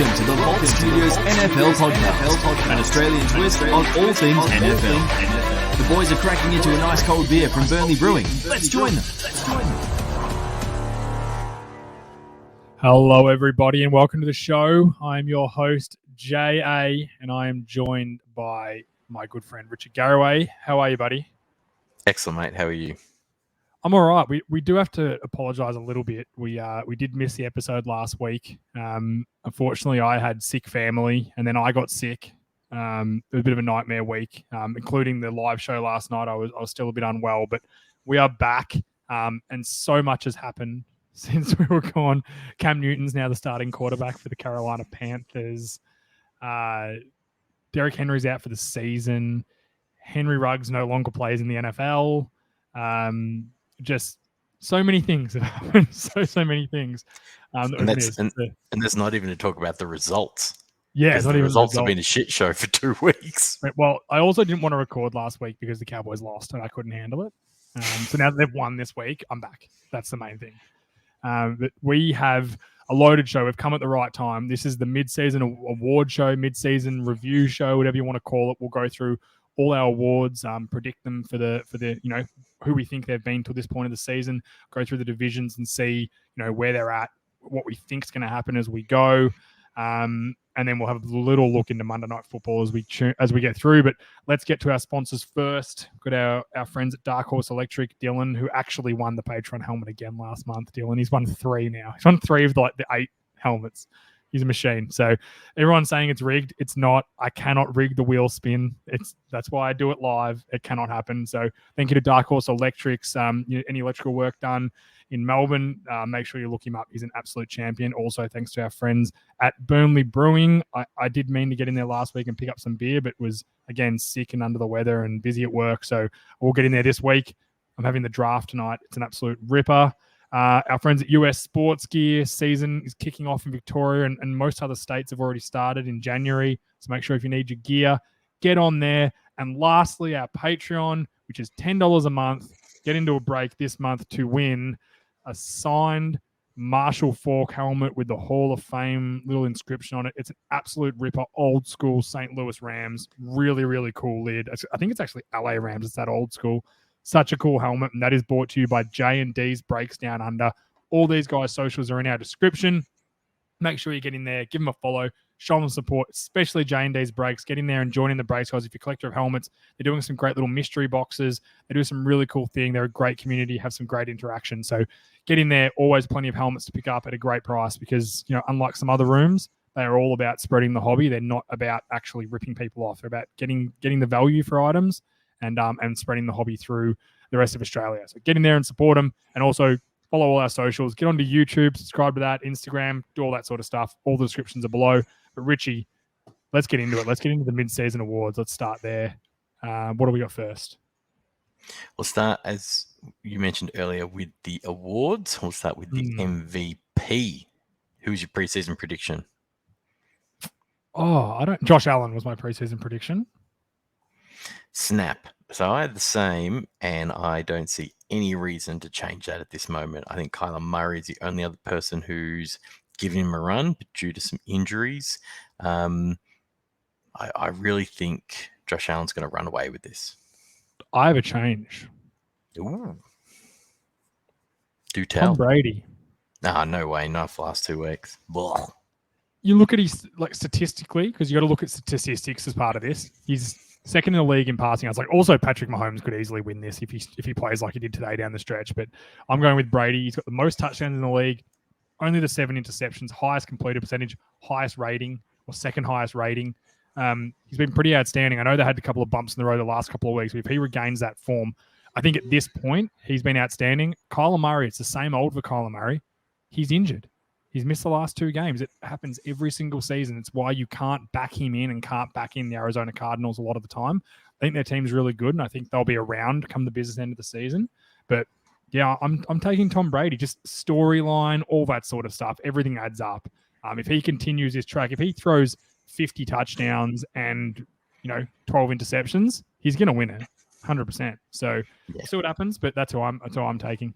Welcome to the Vault Studios NFL Podcast, an Australian twist on all things NFL. The boys are cracking into a nice cold beer from Burnley Brewing. Let's join them. Hello, everybody, and welcome to the show. I'm your host, J.A., and I am joined by my good friend, Richie Garraway. How are you, buddy? Excellent, mate. How are you? I'm all right. We do have to apologise a little bit. We did miss the episode last week. Unfortunately, I had sick family, and then I got sick. It was a bit of a nightmare week, including the live show last night. I was still a bit unwell, but we are back, and so much has happened since we were gone. Cam Newton's now the starting quarterback for the Carolina Panthers. Derrick Henry's out for the season. Henry Ruggs no longer plays in the NFL. Just so many things have happened. So many things. And there's not even to talk about the results. Yeah, it's not the even results have been a shit show for 2 weeks. Well, I also didn't want to record last week because the Cowboys lost and I couldn't handle it. So now that they've won this week, I'm back. That's the main thing. But we have a loaded show. We've come at the right time. This is the mid-season award show, mid-season review show, whatever you want to call it. We'll go through all our awards, predict them for the who we think they've been to this point of the season, go through the divisions and see where they're at, what we think is going to happen as we go, and then we'll have a little look into Monday Night Football as we get through. But let's get to our sponsors first. We've got our friends at Dark Horse Electric, Dylan, who actually won the Patreon helmet again last month. Dylan, he's won 3 now. He's won 3 of the 8 helmets. He's a machine. So everyone's saying it's rigged. It's not. I cannot rig the wheel spin. That's why I do it live. It cannot happen. So thank you to Dark Horse Electrics. Any electrical work done in Melbourne, make sure you look him up. He's an absolute champion. Also, thanks to our friends at Burnley Brewing. I did mean to get in there last week and pick up some beer, but was, again, sick and under the weather and busy at work. So we'll get in there this week. I'm having the draft tonight. It's an absolute ripper. Our friends at US Sports Gear season is kicking off in Victoria, and most other states have already started in January. So make sure if you need your gear, get on there. And lastly, our Patreon, which is $10 a month. Get into a break this month to win a signed Marshall Faulk helmet with the Hall of Fame little inscription on it. It's an absolute ripper, old school St. Louis Rams. Really, really cool lid. I think it's actually LA Rams. It's that old school. Such a cool helmet, and that is brought to you by J&D's Breaks Down Under. All these guys' socials are in our description. Make sure you get in there, give them a follow, show them support, especially J&D's Breaks. Get in there and join in the breaks, guys. If you're a collector of helmets, they're doing some great little mystery boxes. They do some really cool thing. They're a great community, have some great interaction. So get in there. Always plenty of helmets to pick up at a great price because, unlike some other rooms, they are all about spreading the hobby. They're not about actually ripping people off. They're about getting the value for items and spreading the hobby through the rest of Australia. So get in there and support them, and also follow all our socials. Get onto YouTube, subscribe to that, Instagram, do all that sort of stuff. All the descriptions are below. But Richie, let's get into it. Let's get into the mid-season awards. Let's start there. What do we got first? We'll start, as you mentioned earlier, with the awards. We'll start with the MVP. Who's your preseason prediction? Josh Allen was my preseason prediction. Snap. So I had the same, and I don't see any reason to change that at this moment. I think Kyler Murray is the only other person who's given him a run, but due to some injuries, I really think Josh Allen's going to run away with this. I have a change. Ooh. Do tell. Tom Brady. Nah, no way. Not for the last 2 weeks. Blah. You look at his statistically, because you got to look at statistics as part of this. He's second in the league in passing. I was like, also Patrick Mahomes could easily win this if he plays like he did today down the stretch. But I'm going with Brady. He's got the most touchdowns in the league, only the 7 interceptions, highest completed percentage, highest rating, or second highest rating. He's been pretty outstanding. I know they had a couple of bumps in the road the last couple of weeks, but if he regains that form, I think at this point he's been outstanding. Kyler Murray, it's the same old for Kyler Murray. He's injured. He's missed the last 2 games. It happens every single season. It's why you can't back him in and can't back in the Arizona Cardinals a lot of the time. I think their team's really good, and I think they'll be around come the business end of the season. But, yeah, I'm taking Tom Brady. Just storyline, all that sort of stuff. Everything adds up. If he continues his track, if he throws 50 touchdowns and, 12 interceptions, he's going to win it, 100%. So we'll see what happens, but that's who I'm taking.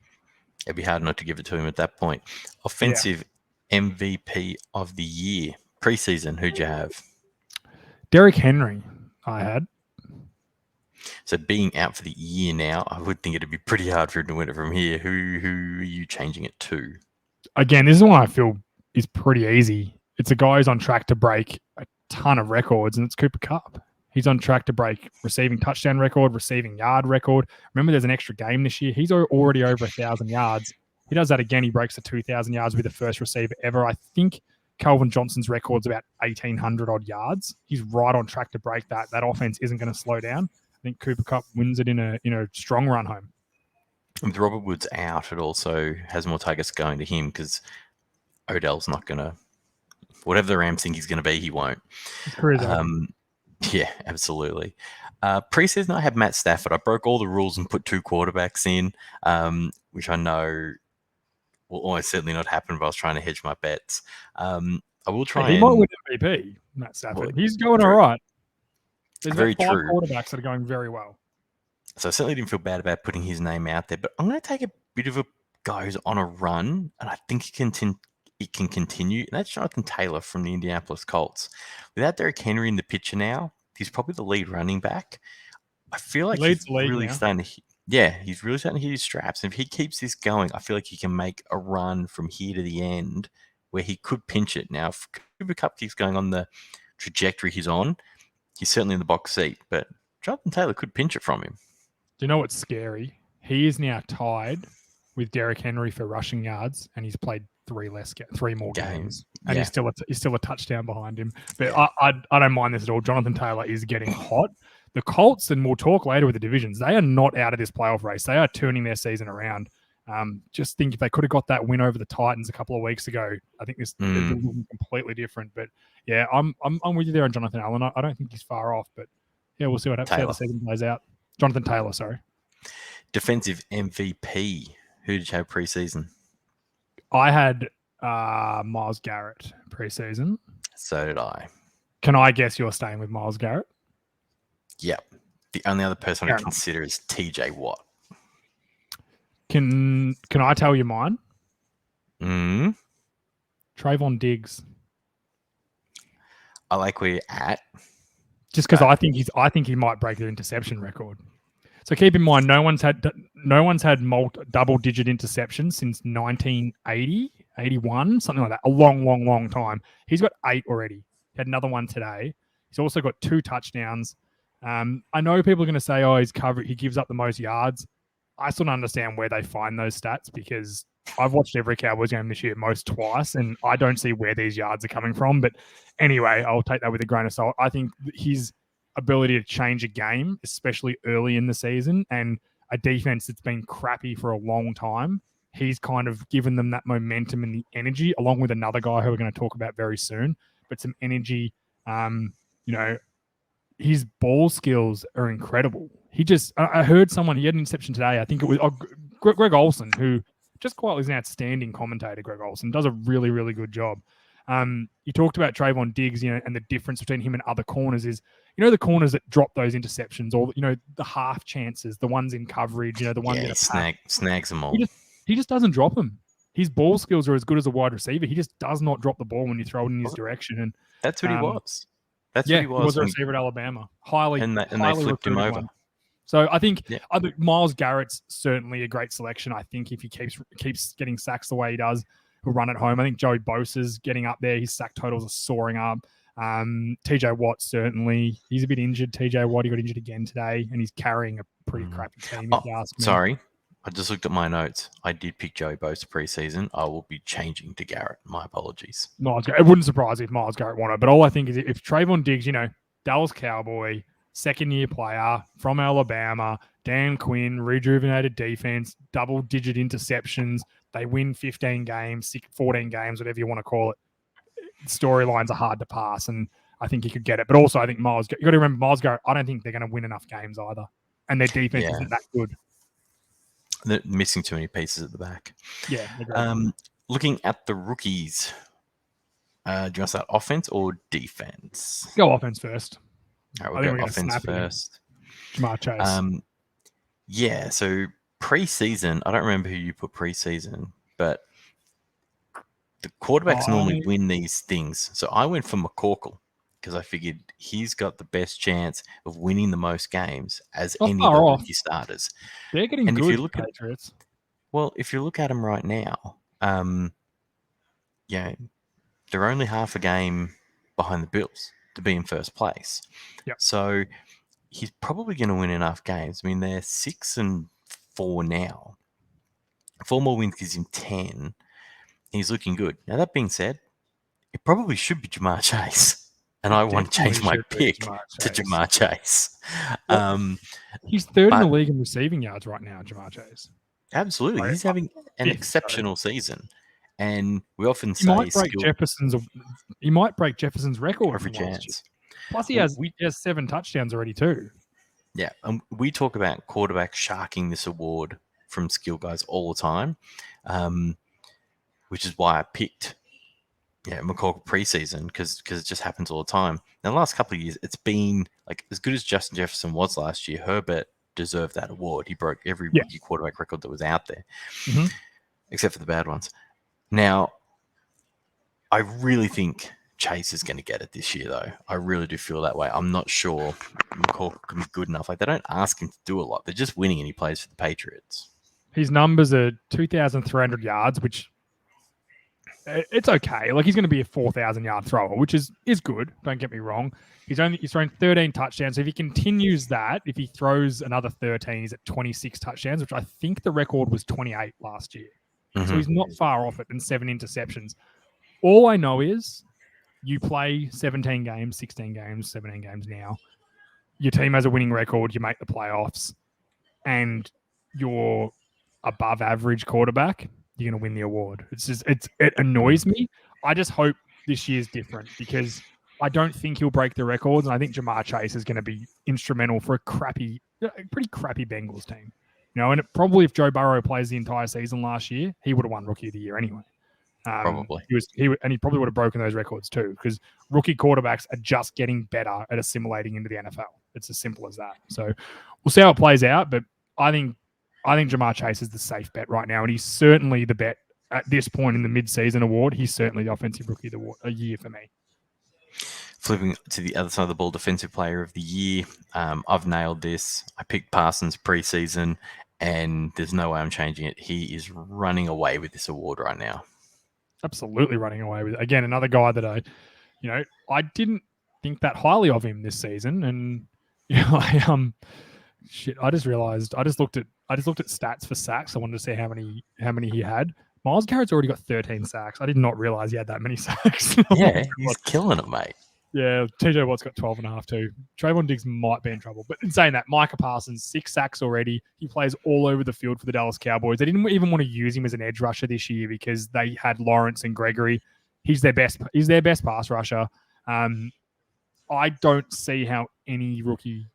It'd be hard not to give it to him at that point. Offensive MVP of the year. Preseason, who'd you have? Derrick Henry, I had. So being out for the year now, I would think it'd be pretty hard for him to win it from here. Who are you changing it to? Again, this is one I feel is pretty easy. It's a guy who's on track to break a ton of records, and it's Cooper Kupp. He's on track to break receiving touchdown record, receiving yard record. Remember, there's an extra game this year. He's already over 1,000 yards. He does that again. He breaks the 2,000 yards with the first receiver ever. I think Calvin Johnson's record's about 1,800 odd yards. He's right on track to break that. That offense isn't going to slow down. I think Cooper Kupp wins it in a strong run home. With Robert Woods out, it also has more targets going to him because Odell's not going to, whatever the Rams think he's going to be, he won't. Yeah, absolutely. Preseason, I had Matt Stafford. I broke all the rules and put 2 quarterbacks in, which I know will almost certainly not happen, but I was trying to hedge my bets. I will try He might win MVP, Matt Stafford. He's going all right. There's very about 5 true. quarterbacks that are going very well. So I certainly didn't feel bad about putting his name out there, but I'm going to take a bit of a guy who's on a run, and I think it can continue. And that's Jonathan Taylor from the Indianapolis Colts. Without Derrick Henry in the picture now, he's probably the lead running back. I feel like he's really starting to he's really starting to hit his straps. And if he keeps this going, I feel like he can make a run from here to the end where he could pinch it. Now, if Cooper Kupp keeps going on the trajectory he's on, he's certainly in the box seat, but Jonathan Taylor could pinch it from him. Do you know what's scary? He is now tied with Derrick Henry for rushing yards, and he's played 3 more games, and he's still a touchdown behind him. But I don't mind this at all. Jonathan Taylor is getting hot. The Colts, and we'll talk later with the divisions, they are not out of this playoff race. They are turning their season around. Just think if they could have got that win over the Titans a couple of weeks ago, I think this would be completely different. But yeah, I'm with you there on Jonathan Allen. I don't think he's far off, but yeah, we'll see what happens. How the season plays out. Jonathan Taylor, sorry. Defensive MVP. Who did you have preseason? I had Myles Garrett preseason. So did I. Can I guess you're staying with Myles Garrett? Yep. The only other person I consider is TJ Watt. Can I tell you mine? Trayvon Diggs. I like where you're at. Just because I think he might break the interception record. So keep in mind, no one's had double-digit interceptions since 1980, 81, something like that. A long time. He's got 8 already. He had another one today. He's also got 2 touchdowns. I know people are going to say, "Oh, he gives up the most yards." I still don't understand where they find those stats because I've watched every Cowboys game this year, most twice, and I don't see where these yards are coming from. But anyway, I'll take that with a grain of salt. I think his ability to change a game, especially early in the season, and a defense that's been crappy for a long time, he's kind of given them that momentum and the energy, along with another guy who we're going to talk about very soon, but some energy. His ball skills are incredible. I heard someone, he had an interception today. I think it was Greg Olsen, who just quietly is an outstanding commentator. Greg Olsen does a really, really good job. You talked about Trayvon Diggs, and the difference between him and other corners is, the corners that drop those interceptions, or the half chances, the ones in coverage, the ones that snags them all. He just doesn't drop them. His ball skills are as good as a wide receiver. He just does not drop the ball when you throw it in his direction. And that's what he was. That's what he was. He was a receiver at Alabama. And they flipped him over. One. So I think Myles Garrett's certainly a great selection. I think if he keeps getting sacks the way he does, he'll run at home. I think Joey Bosa's getting up there. His sack totals are soaring up. TJ Watt, certainly. He's a bit injured. TJ Watt, he got injured again today, and he's carrying a pretty crappy team, if you ask me. Sorry. I just looked at my notes. I did pick Joey Bosa preseason. I will be changing to Garrett. My apologies. Myles Garrett. It wouldn't surprise me if Myles Garrett won it, but all I think is if Trayvon Diggs, Dallas Cowboy, second-year player from Alabama, Dan Quinn, rejuvenated defense, double-digit interceptions. They win 15 games, 14 games, whatever you want to call it. Storylines are hard to pass, and I think he could get it. But also, I think Myles, you got to remember, Myles Garrett, I don't think they're going to win enough games either. And their defense isn't that good. They're missing too many pieces at the back. Yeah. Looking at the rookies, do you want to start offense or defense? Go offense first. All right, we'll go offense first. Jamar Chase. So preseason, I don't remember who you put preseason, but The quarterbacks normally win these things. So I went for McCorkle because I figured he's got the best chance of winning the most games as any of the rookie starters. They're getting and good, if you look Patriots. if you look at them right now, they're only half a game behind the Bills to be in first place. Yep. So he's probably going to win enough games. I mean, they're 6-4 now. 4 more wins gives him 10. He's looking good. Now, that being said, it probably should be Jamar Chase. And I want to change my pick to Jamar Chase. He's third in the league in receiving yards right now, Jamar Chase. Absolutely. Right. He's having an exceptional season. And we often he say might break Jefferson's record. Every chance. Plus, he has 7 touchdowns already too. Yeah, and we talk about quarterbacks sharking this award from skill guys all the time, which is why I picked McCorkle preseason because it just happens all the time. Now, the last couple of years, it's been like as good as Justin Jefferson was last year. Herbert deserved that award. He broke every rookie quarterback record that was out there, except for the bad ones. Now, I really think Chase is going to get it this year, though. I really do feel that way. I'm not sure McCorkle can be good enough. Like, they don't ask him to do a lot. They're just winning, and he plays for the Patriots. His numbers are 2,300 yards, which it's okay. Like, he's going to be a 4,000-yard thrower, which is good. Don't get me wrong. He's thrown 13 touchdowns. So if he continues that, if he throws another 13, he's at 26 touchdowns, which I think the record was 28 last year. Mm-hmm. So he's not far off it, and 7 interceptions. All I know is you play 17 games, 16 games, 17 games now. Your team has a winning record. You make the playoffs, and you're above average quarterback. You're going to win the award. It annoys me. I just hope this year's different because I don't think he'll break the records, and I think Jamar Chase is going to be instrumental for a pretty crappy Bengals team. And probably if Joe Burrow plays the entire season last year, he would have won Rookie of the Year anyway. Probably. He probably would have broken those records too because rookie quarterbacks are just getting better at assimilating into the NFL. It's as simple as that. So we'll see how it plays out, but I think Jamar Chase is the safe bet right now, and he's certainly the bet at this point in the mid-season award. He's certainly the Offensive Rookie of the Year for me. Flipping to the other side of the ball, Defensive Player of the Year. I've nailed this. I picked Parsons preseason, and there's no way I'm changing it. He is running away with this award right now. Absolutely running away with it. Again, another guy that I didn't think that highly of him this season, and I just realized I just looked at stats for sacks. I wanted to see how many he had. Myles Garrett's already got 13 sacks. I did not realize he had that many sacks. Yeah, he's killing it, mate. Yeah, TJ Watt's got 12.5 too. Trayvon Diggs might be in trouble. But in saying that, Micah Parsons, 6 sacks already. He plays all over the field for the Dallas Cowboys. They didn't even want to use him as an edge rusher this year because they had Lawrence and Gregory. He's their best pass rusher. I don't see how any rookie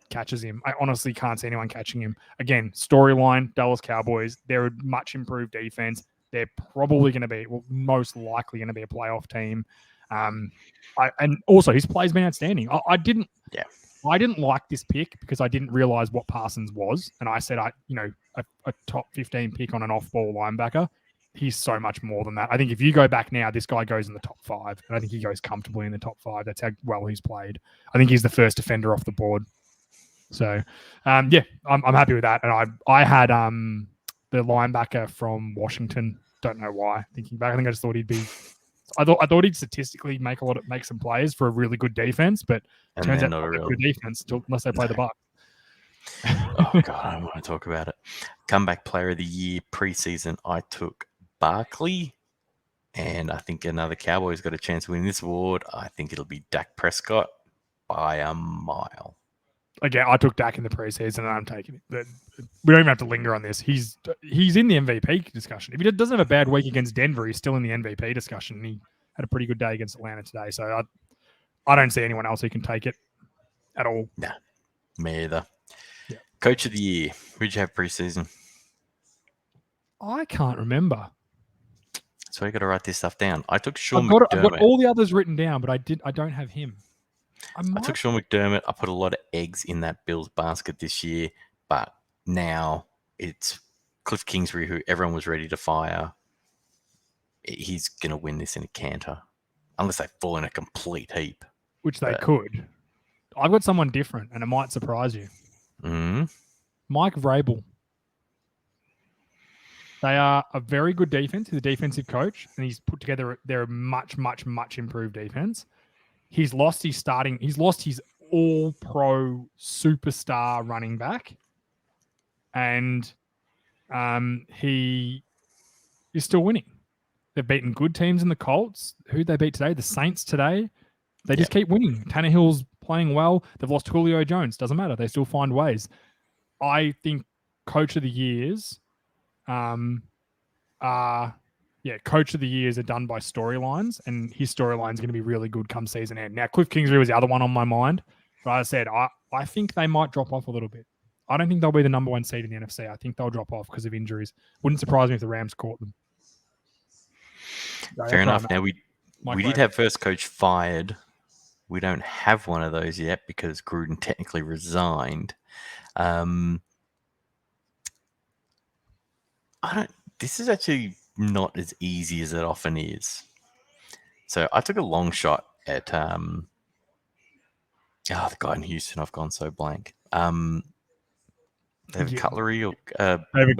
catches him. I honestly can't see anyone catching him. Again, storyline, Dallas Cowboys, they're a much improved defense. They're probably going to be, most likely going to be a playoff team. And also his play's been outstanding. I didn't like this pick because I didn't realize what Parsons was, and I said a top 15 pick on an off-ball linebacker. He's so much more than that. I think if you go back now, this guy goes in the top 5, and I think he goes comfortably in the top 5. That's how well he's played. I think he's the first defender off the board. So, I'm happy with that. And I had the linebacker from Washington. Don't know why. Thinking back, I think I just thought he'd be. I thought he'd statistically make some plays for a really good defense, but it turns out not a good defense unless they play the Bucs. Oh God, I don't want to talk about it. Comeback Player of the Year preseason, I took Barkley, and I think another Cowboy's got a chance of winning this award. I think it'll be Dak Prescott by a mile. Again, I took Dak in the preseason, and I'm taking it. We don't even have to linger on this. He's in the MVP discussion. If he doesn't have a bad week against Denver, he's still in the MVP discussion. He had a pretty good day against Atlanta today, so I don't see anyone else who can take it at all. Nah, me either. Yeah. Coach of the Year, who'd you have preseason? I can't remember. So you got to write this stuff down. I took Sean McDermott. McDermott. I've got all the others written down, but I don't have him. I took Sean McDermott. I put a lot of eggs in that Bills basket this year, but now it's Cliff Kingsbury, who everyone was ready to fire. he's going to win this in a canter, unless they fall in a complete heap. Which they could. I've got someone different, and it might surprise you. Mike Vrabel. They are a very good defense. He's a defensive coach, and he's put together their much, much, much improved defense. He's lost his all-pro superstar running back, and he is still winning. They've beaten good teams in the Colts. Who'd they beat today? The Saints today. They just keep winning. Tannehill's playing well. They've lost Julio Jones. Doesn't matter. They still find ways. I think Coach of the Years Coach of the Years are done by storylines, and his storyline is going to be really good come season end. Now, Cliff Kingsbury was the other one on my mind, but I said I think they might drop off a little bit. I don't think they'll be the number one seed in the NFC. I think they'll drop off because of injuries. Wouldn't surprise me if the Rams caught them. Fair enough. Now, we did have first coach fired. We don't have one of those yet because Gruden technically resigned. This is actually not as easy as it often is. So I took a long shot at the guy in Houston. I've gone so blank. David Cutlery or David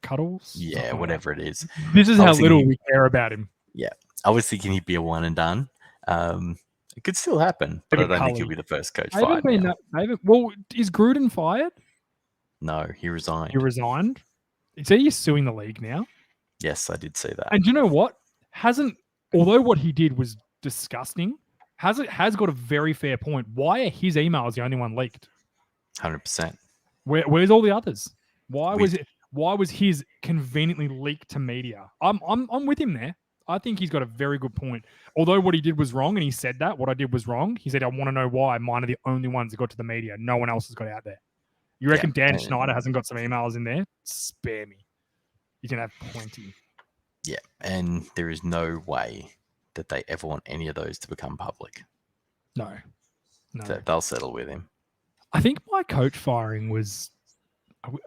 Cuddles. Yeah, whatever it is. This is how little we care about him. Yeah, I was thinking he'd be a one and done. It could still happen, but I don't think he'll be the first coach fired. Well, is Gruden fired? No, he resigned. He resigned. So you're suing the league now? Yes, I did see that. And you know what? Although what he did was disgusting, has got a very fair point. Why are his emails the only one leaked? 100%. Where's all the others? Why was his conveniently leaked to media? I'm with him there. I think he's got a very good point. Although what he did was wrong, and he said that what I did was wrong. He said, I want to know why mine are the only ones that got to the media. No one else has got out there. You reckon Dan Schneider hasn't got some emails in there? Spare me. You can have plenty. Yeah, and there is no way that they ever want any of those to become public. No. So they'll settle with him. I think my coach firing was,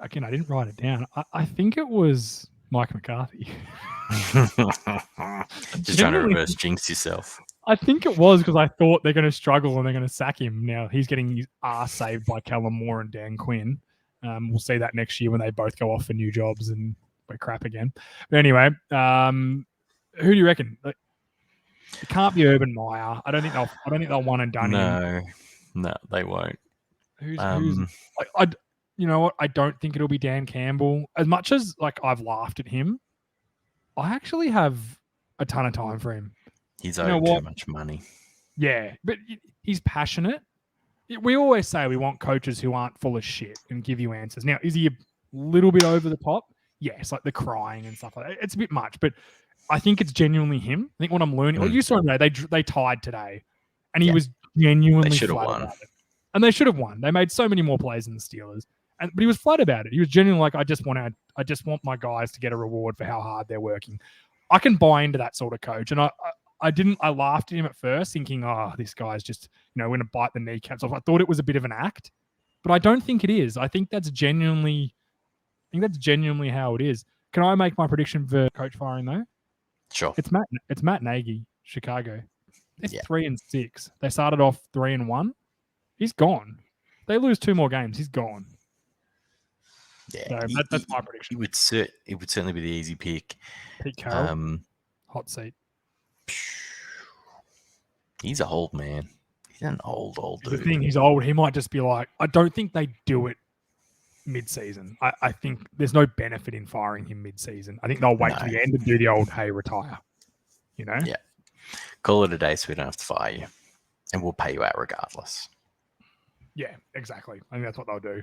again, I didn't write it down. I think it was Mike McCarthy. Just trying to reverse jinx yourself. I think it was because I thought they're going to struggle and they're going to sack him. Now he's getting his ass saved by Kellen Moore and Dan Quinn. We'll see that next year when they both go off for new jobs and we're crap again. But anyway, who do you reckon? It can't be Urban Meyer. I don't think they'll one and done him. No, they won't. Who's you know what? I don't think it'll be Dan Campbell. As much as I've laughed at him, I actually have a ton of time for him. He's owed too much money. Yeah, but he's passionate. We always say we want coaches who aren't full of shit and give you answers. Now, is he a little bit over the top? Yes, like the crying and stuff like that. It's a bit much, but I think it's genuinely him. I think what I'm learning, you saw him today, they tied today, and he was genuinely flat about it. And they should have won. They made so many more plays than the Steelers. But he was flat about it. He was genuinely like, I just want my guys to get a reward for how hard they're working. I can buy into that sort of coach. And I laughed at him at first thinking, this guy's just, going to bite the kneecaps off. I thought it was a bit of an act, but I don't think it is. I think that's genuinely how it is. Can I make my prediction for coach firing though? Sure. It's Matt Nagy, Chicago. It's 3-6. They started off 3-1. He's gone. They lose 2 more games. He's gone. Yeah, so that's my prediction. It would certainly be the easy pick. Pete Carroll, hot seat. He's an old man. He's an old dude. The thing, he's old. He might just be like, I don't think they do it mid-season. I think there's no benefit in firing him mid-season. I think they'll wait to the end and do the old, hey, retire. Yeah. Call it a day so we don't have to fire you. And we'll pay you out regardless. Yeah, exactly. I think that's what they'll do.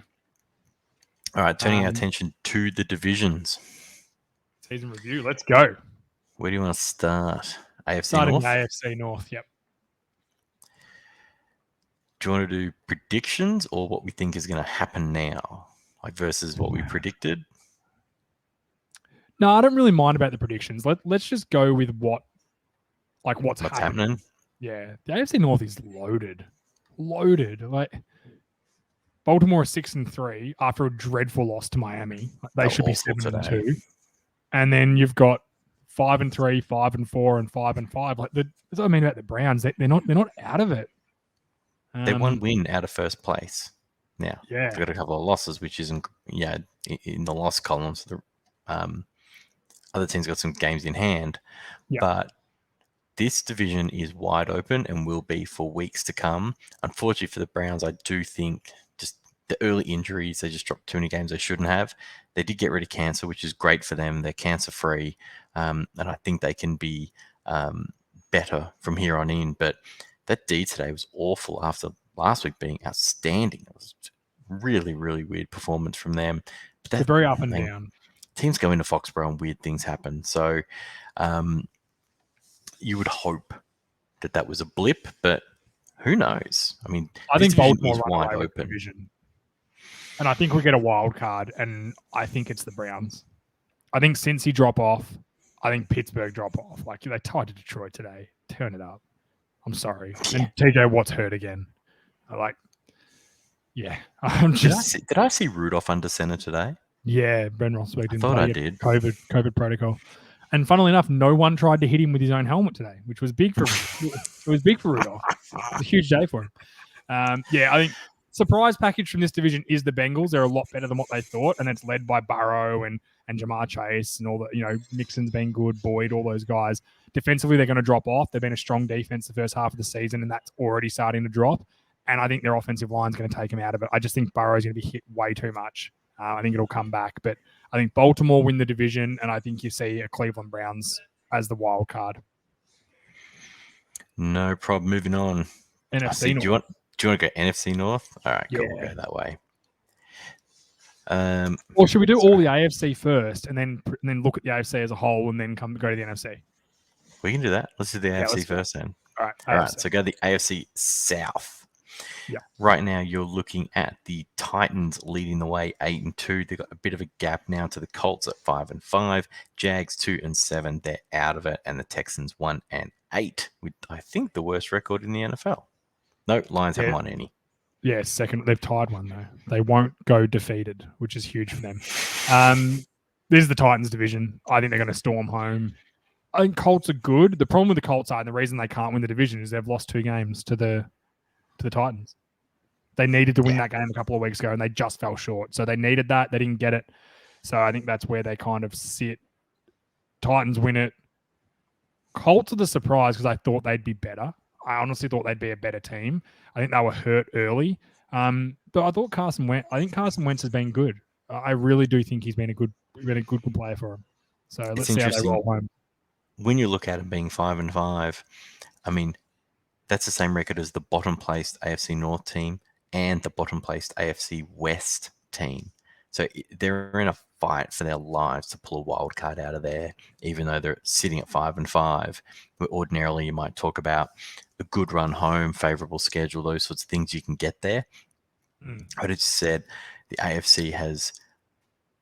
All right, turning our attention to the divisions. Season review. Let's go. Where do you want to start? AFC Starting North? AFC North, yep. Do you want to do predictions or what we think is going to happen now? Like versus what we predicted? No, I don't really mind about the predictions. Let's just go with what's happening. Yeah. The AFC North is loaded. Like Baltimore are 6-3 after a dreadful loss to Miami. They should be 7-2. And then you've got 5-3, 5-4, and 5-5. Like that's what I mean about the Browns. They're not out of it. They one win out of first place. Now Yeah. they've got a couple of losses, which isn't in the loss columns. The other teams got some games in hand, but this division is wide open and will be for weeks to come. Unfortunately for the Browns, I do think just the early injuries, they just dropped too many games they shouldn't have. They did get rid of cancer, which is great for them. They're cancer-free, and I think they can be better from here on in. But that D today was awful after last week being outstanding. It was really, really weird performance from them. But They're very up and down. Teams go into Foxborough and weird things happen. So you would hope that was a blip, but who knows? I mean, I think Baltimore is wide open. Division. And I think we get a wild card, and I think it's the Browns. I think Cincy drop off. I think Pittsburgh drop off. Like they tied to Detroit today. Turn it up. I'm sorry. And TJ Watt's hurt again. I'm just. Did I see Rudolph under center today? Yeah, Ben Roethlisberger. I thought I did. COVID protocol. And funnily enough, no one tried to hit him with his own helmet today, which was big for him. It was big for Rudolph. It was a huge day for him. I think surprise package from this division is the Bengals. They're a lot better than what they thought, and it's led by Burrow and Jamar Chase and all the, Mixon's been good, Boyd, all those guys. Defensively, they're going to drop off. They've been a strong defense the first half of the season, and that's already starting to drop. And I think their offensive line's going to take them out of it. I just think Burrow's going to be hit way too much. I think it'll come back, but I think Baltimore win the division, and I think you see a Cleveland Browns as the wild card. No problem. Moving on. NFC North. Do you want to go NFC North? All right, cool. We'll go that way. Or should we do all the AFC first, and then look at the AFC as a whole, and then go to the NFC? We can do that. Let's do the AFC first then. All right. All right. So go to the AFC South. Yeah. Right now, you're looking at the Titans leading the way, 8-2. They've got a bit of a gap now to the Colts at 5-5. Jags 2-7. They're out of it, and the Texans 1-8, with I think the worst record in the NFL. No, Lions haven't won any. Yeah, second. They've tied one though. They won't go defeated, which is huge for them. This is the Titans division. I think they're going to storm home. I think Colts are good. The problem with the Colts and the reason they can't win the division is they've lost 2 games to the Titans. They needed to win that game a couple of weeks ago, and they just fell short. So they needed that. They didn't get it. So I think that's where they kind of sit. Titans win it. Colts are the surprise because I thought they'd be better. I honestly thought they'd be a better team. I think they were hurt early. But I thought Carson Wentz has been good. I really do think he's been a good player for him. So let's see how they roll home. When you look at him being 5-5, I mean, that's the same record as the bottom-placed AFC North team and the bottom-placed AFC West team. So they're in a fight for their lives to pull a wild card out of there, even though they're sitting at 5-5. Where ordinarily you might talk about a good run home, favorable schedule, those sorts of things you can get there. I just said the AFC has,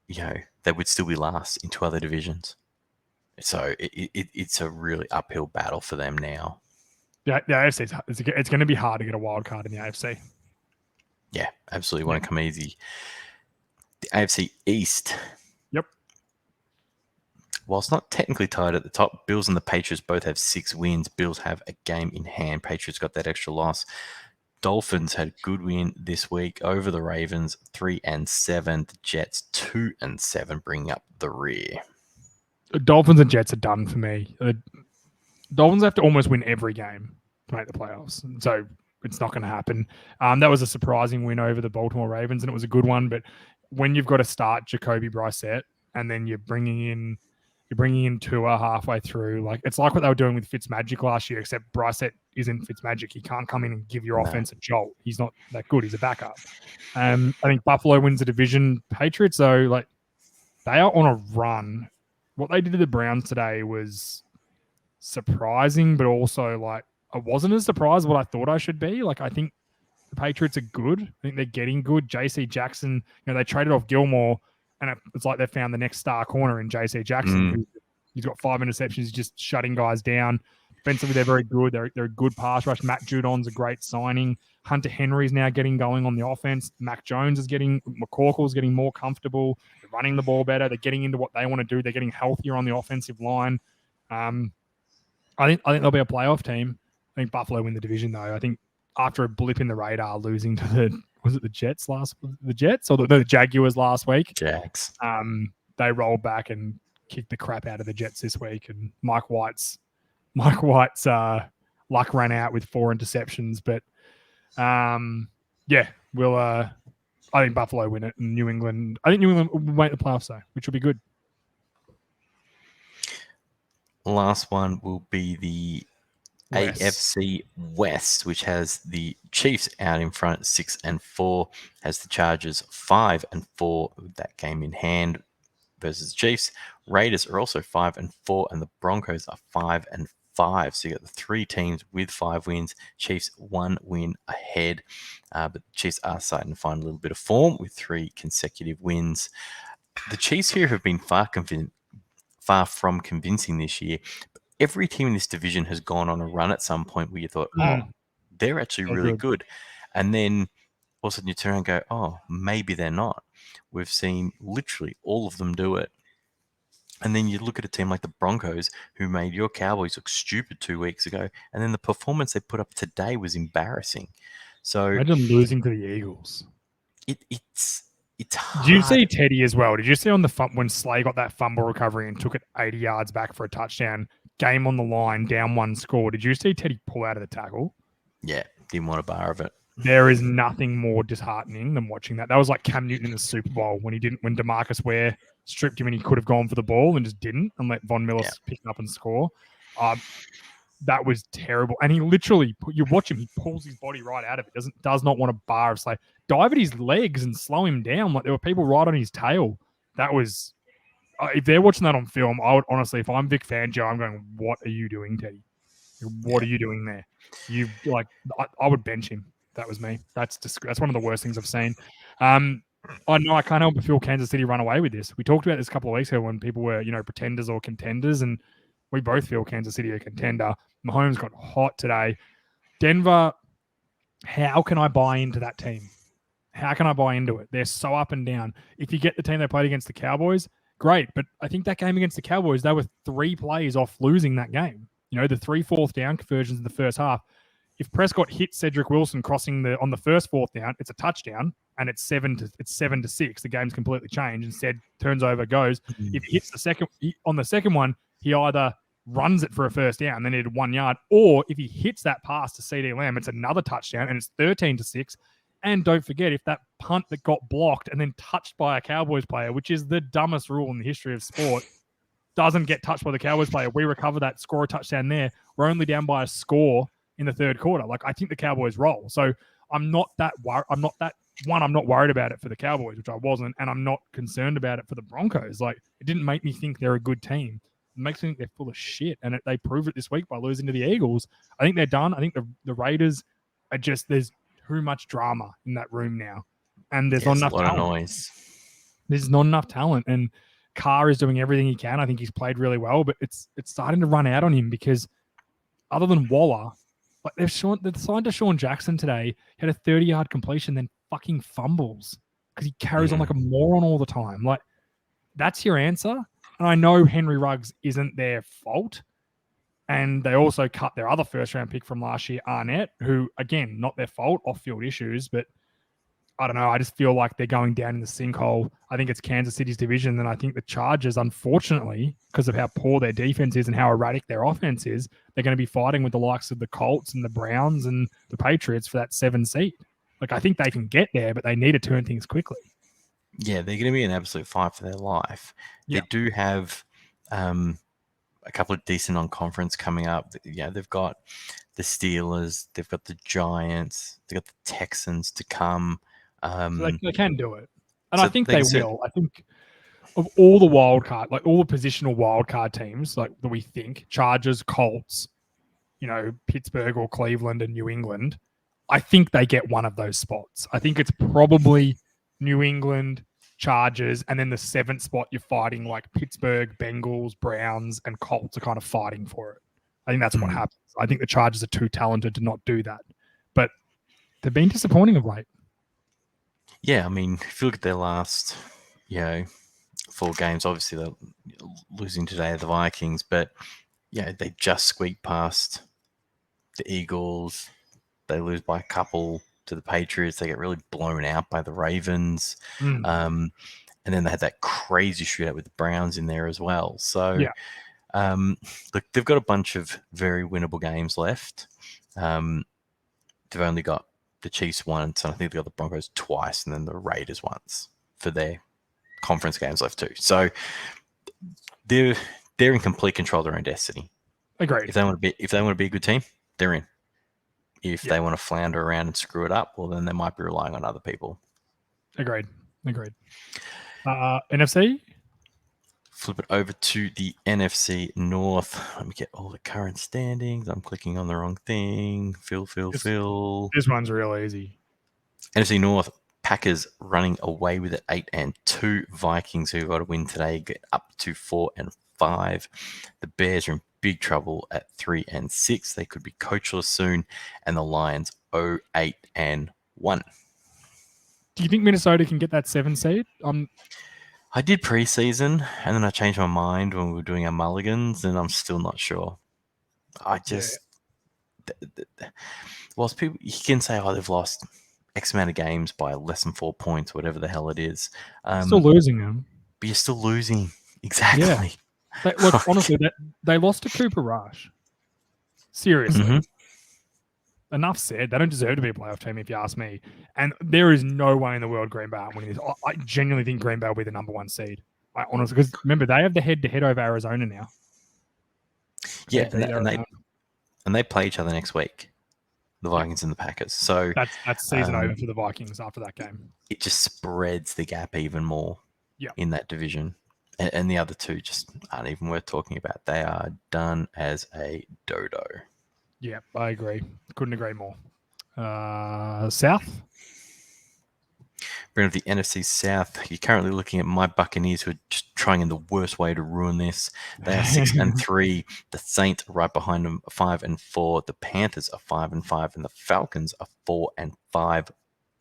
they would still be last in 2 other divisions. So it's a really uphill battle for them now. Yeah, the AFC, it's going to be hard to get a wild card in the AFC. Yeah, absolutely. Want to come easy. The AFC East. Yep. While it's not technically tied at the top, Bills and the Patriots both have 6 wins. Bills have a game in hand. Patriots got that extra loss. Dolphins had a good win this week over the Ravens, 3-7. The Jets 2-7, bringing up the rear. Dolphins and Jets are done for me. Dolphins have to almost win every game to make the playoffs. So it's not going to happen. That was a surprising win over the Baltimore Ravens, and it was a good one. But when you've got to start Jacoby Brissett and then you're bringing in Tua halfway through, it's like what they were doing with Fitzmagic last year, except Brissett isn't Fitzmagic. He can't come in and give your offense a jolt. He's not that good. He's a backup. I think Buffalo wins the division. Patriots, though, they are on a run. What they did to the Browns today was surprising, but also I wasn't as surprised what I thought I should be. I think the Patriots are good. I think they're getting good. JC Jackson, they traded off Gilmore, and it's like they found the next star corner in JC Jackson. He's got 5 interceptions. He's just shutting guys down. Defensively, they're very good. They're a good pass rush. Matt Judon's a great signing. Hunter Henry's now getting going on the offense. Mac Jones McCorkle's getting more comfortable. They're running the ball better. They're getting into what they want to do. They're getting healthier on the offensive line. I think they'll be a playoff team. I think Buffalo win the division though. I think after a blip in the radar, losing to the Jets or the Jaguars last week. Jags. They rolled back and kicked the crap out of the Jets this week, and Mike White's luck ran out with 4 interceptions. But we'll. I think Buffalo win it, and New England. I think New England will make the playoffs though, which will be good. Last one will be the AFC West, which has the Chiefs out in front 6-4, has the Chargers 5-4 with that game in hand versus the Chiefs. Raiders are also 5-4, and the Broncos are 5-5. So you got the 3 teams with 5 wins. Chiefs 1 win ahead, but the Chiefs are starting to find a little bit of form with 3 consecutive wins. The Chiefs here have been far from convincing this year. Every team in this division has gone on a run at some point where you thought, they're actually really good. And then all of a sudden you turn around and go, maybe they're not. We've seen literally all of them do it. And then you look at a team like the Broncos, who made your Cowboys look stupid 2 weeks ago, and then the performance they put up today was embarrassing. So imagine losing to the Eagles. It's hard. Did you see Teddy as well? Did you see on the when Slay got that fumble recovery and took it 80 yards back for a touchdown? Game on the line, down 1 score. Did you see Teddy pull out of the tackle? Yeah, didn't want a bar of it. There is nothing more disheartening than watching that. That was like Cam Newton in the Super Bowl when DeMarcus Ware stripped him and he could have gone for the ball and just didn't and let Von Miller pick it up and score. That was terrible. And he literally, you watch him, he pulls his body right out of it. Does not want a bar of Slay. Dive at his legs and slow him down. Like there were people right on his tail. That was. If they're watching that on film, I would honestly, if I'm Vic Fangio, I'm going, what are you doing, Teddy? What are you doing there? I would bench him. That was me. That's one of the worst things I've seen. I know I can't help but feel Kansas City run away with this. We talked about this a couple of weeks ago when people were, pretenders or contenders, and we both feel Kansas City a contender. Mahomes got hot today. Denver, how can I buy into that team? How can I buy into it? They're so up and down. If you get the team they played against the Cowboys, great, but I think that game against the Cowboys, they were 3 plays off losing that game. The 3 4th down conversions in the first half. If Prescott hits Cedric Wilson crossing on the first 4th down, it's a touchdown, and it's 7-6. The game's completely changed. Instead, turns over, goes. If he hits on the second one, he either runs it for a first down, then needed 1 yard, or if he hits that pass to CeeDee Lamb, it's another touchdown, and it's 13-6. And don't forget, if that punt that got blocked and then touched by a Cowboys player, which is the dumbest rule in the history of sport, doesn't get touched by the Cowboys player, we recover that, score a touchdown there. We're only down by a score in the third quarter. I think the Cowboys roll. So I'm not worried about it for the Cowboys, which I wasn't, and I'm not concerned about it for the Broncos. It didn't make me think they're a good team. It makes me think they're full of shit, and they proved it this week by losing to the Eagles. I think they're done. I think the Raiders are just, there's too much drama in that room now, and there's not enough talent. Of noise. There's not enough talent, and Carr is doing everything he can. I think he's played really well, but it's starting to run out on him because other than Waller, they've signed to Sean Jackson today. He had a 30-yard completion, then fucking fumbles because he carries on like a moron all the time. That's your answer. And I know Henry Ruggs isn't their fault. And they also cut their other first-round pick from last year, Arnett, who, again, not their fault, off-field issues, but I don't know. I just feel like they're going down in the sinkhole. I think it's Kansas City's division, and I think the Chargers, unfortunately, because of how poor their defense is and how erratic their offense is, they're going to be fighting with the likes of the Colts and the Browns and the Patriots for that 7 seed. I think they can get there, but they need to turn things quickly. Yeah, they're going to be an absolute fight for their life. Yeah. They do have a couple of decent on-conference coming up. They've got the Steelers, they've got the Giants, they've got the Texans to come. So they can do it. And I think they will. I think of all the wild card, all the positional wild card teams, that we think, Chargers, Colts, Pittsburgh or Cleveland and New England, I think they get one of those spots. I think it's probably New England, Chargers, and then the 7th spot you're fighting Pittsburgh, Bengals, Browns, and Colts are kind of fighting for it. I think that's what happens. I think the Chargers are too talented to not do that. But they've been disappointing of late. Yeah, I mean, if you look at their last, 4 games, obviously they're losing today to the Vikings, but they just squeaked past the Eagles. They lose by a couple to the Patriots. They get really blown out by the Ravens. And then they had that crazy shootout with the Browns in there as well. So, look, they've got a bunch of very winnable games left. They've only got the Chiefs once, and I think they've got the Broncos twice, and then the Raiders once for their conference games left too. So they're in complete control of their own destiny. Agreed. If they want to be a good team, they're in. If they want to flounder around and screw it up, well, then they might be relying on other people. Agreed. NFC? Flip it over to the NFC North. Let me get all the current standings. I'm clicking on the wrong thing. Phil. This one's real easy. NFC North, Packers running away with it 8-2. Vikings, who got a win today, get up to 4-5. The Bears are in big trouble at 3-6. They could be coachless soon. And the Lions 0-8-1. Do you think Minnesota can get that 7 seed? I did preseason, and then I changed my mind when we were doing our mulligans, and I'm still not sure. I just, whilst people, you can say, they've lost X amount of games by less than 4 points, whatever the hell it is. Still losing them. But you're still losing. Exactly. Yeah. Look, honestly, they lost to Cooper Rush. Seriously. Enough said. They don't deserve to be a playoff team, if you ask me. And there is no way in the world Green Bay are winning this. I genuinely think Green Bay will be the number 1 seed. I honestly, because remember, they have the head-to-head over Arizona now. Yeah, and they play each other next week, the Vikings and the Packers. So that's season over for the Vikings after that game. It just spreads the gap even more in that division. And the other two just aren't even worth talking about. They are done as a dodo. Yeah, I agree. Couldn't agree more. South? Brent of the NFC South, you're currently looking at my Buccaneers, who are just trying in the worst way to ruin this. They are 6-3. The Saints are right behind them, 5-4. The Panthers are 5-5, and the Falcons are 4-5.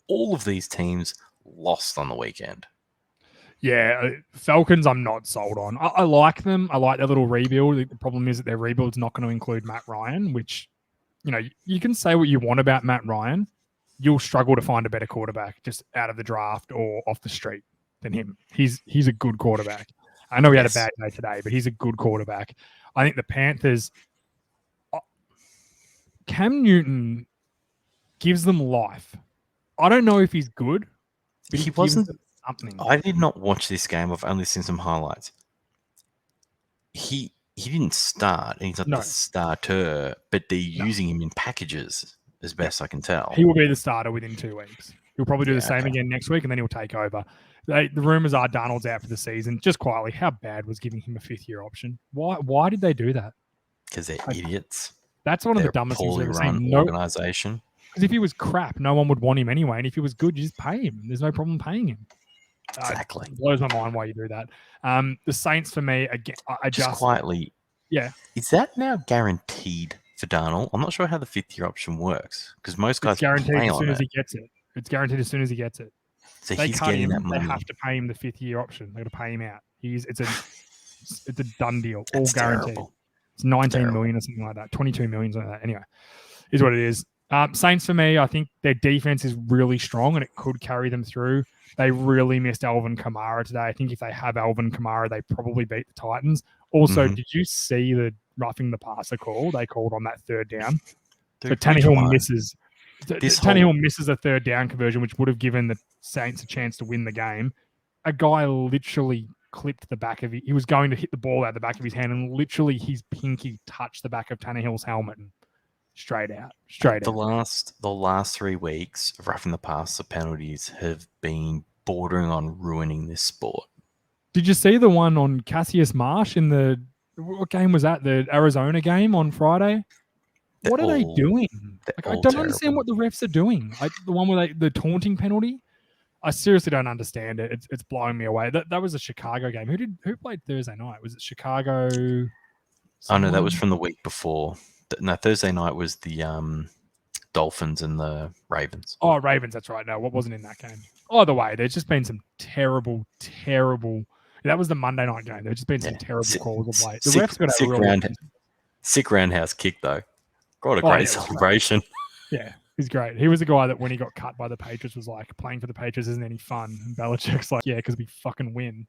All of these teams lost on the weekend. Yeah, Falcons I'm not sold on. I like them. I like their little rebuild. The problem is that their rebuild's not going to include Matt Ryan, which, you can say what you want about Matt Ryan. You'll struggle to find a better quarterback just out of the draft or off the street than him. He's a good quarterback. I know he had a bad day today, but he's a good quarterback. I think the Panthers, Cam Newton gives them life. I don't know if he's good, but he wasn't something. I did not watch this game. I've only seen some highlights. He didn't start, and he's not the starter, but they're using him in packages, as best I can tell. He will be the starter within 2 weeks. He'll probably do the same again next week, and then he'll take over. The rumors are Darnold's out for the season. Just quietly, how bad was giving him a 5th-year option? Why did they do that? Because they're idiots. That's one of the dumbest things I've ever seen. Organization. Because if he was crap, no one would want him anyway. And if he was good, you just pay him. There's no problem paying him. Exactly. It blows my mind why you do that. The Saints, for me, again, I just quietly. Yeah. Is that now guaranteed for Darnold? I'm not sure how the 5th-year option works, because most guys guaranteed as soon as he gets it. It's guaranteed as soon as he gets it. So they he's cut getting him, that money. They have to pay him the 5th-year option. They got to pay him out. It's a done deal. That's all guaranteed. Terrible. It's 19 million or something like that. 22 million, something like that. Anyway, is what it is. Saints, for me, I think their defense is really strong and it could carry them through. They really missed Alvin Kamara today. I think if they have Alvin Kamara, they probably beat the Titans. Also, did you see the roughing the passer call they called on that 3rd down? Dude, so Tannehill misses. Tannehill misses a 3rd down conversion, which would have given the Saints a chance to win the game. A guy literally clipped the back of it. He was going to hit the ball out the back of his hand, and literally his pinky touched the back of Tannehill's helmet and straight out. The last 3 weeks of roughing the passer penalties have been bordering on ruining this sport. Did you see the one on Cassius Marsh in what game was that? The Arizona game on Friday? What are they doing? I don't understand what the refs are doing. The one with the taunting penalty? I seriously don't understand it. It's blowing me away. That was a Chicago game. Who played Thursday night? Was it Chicago? Oh, no, that was from the week before. No, Thursday night was the Dolphins and the Ravens. Oh, Ravens, that's right. No, what wasn't in that game? Either way, there's just been some terrible. That was the Monday night game. There's just been some terrible calls of late. The refs got a real Sick roundhouse kick, though. What a great celebration. Yeah, he's great. He was the guy that when he got cut by the Patriots was like, playing for the Patriots isn't any fun. And Belichick's like, yeah, because we fucking win.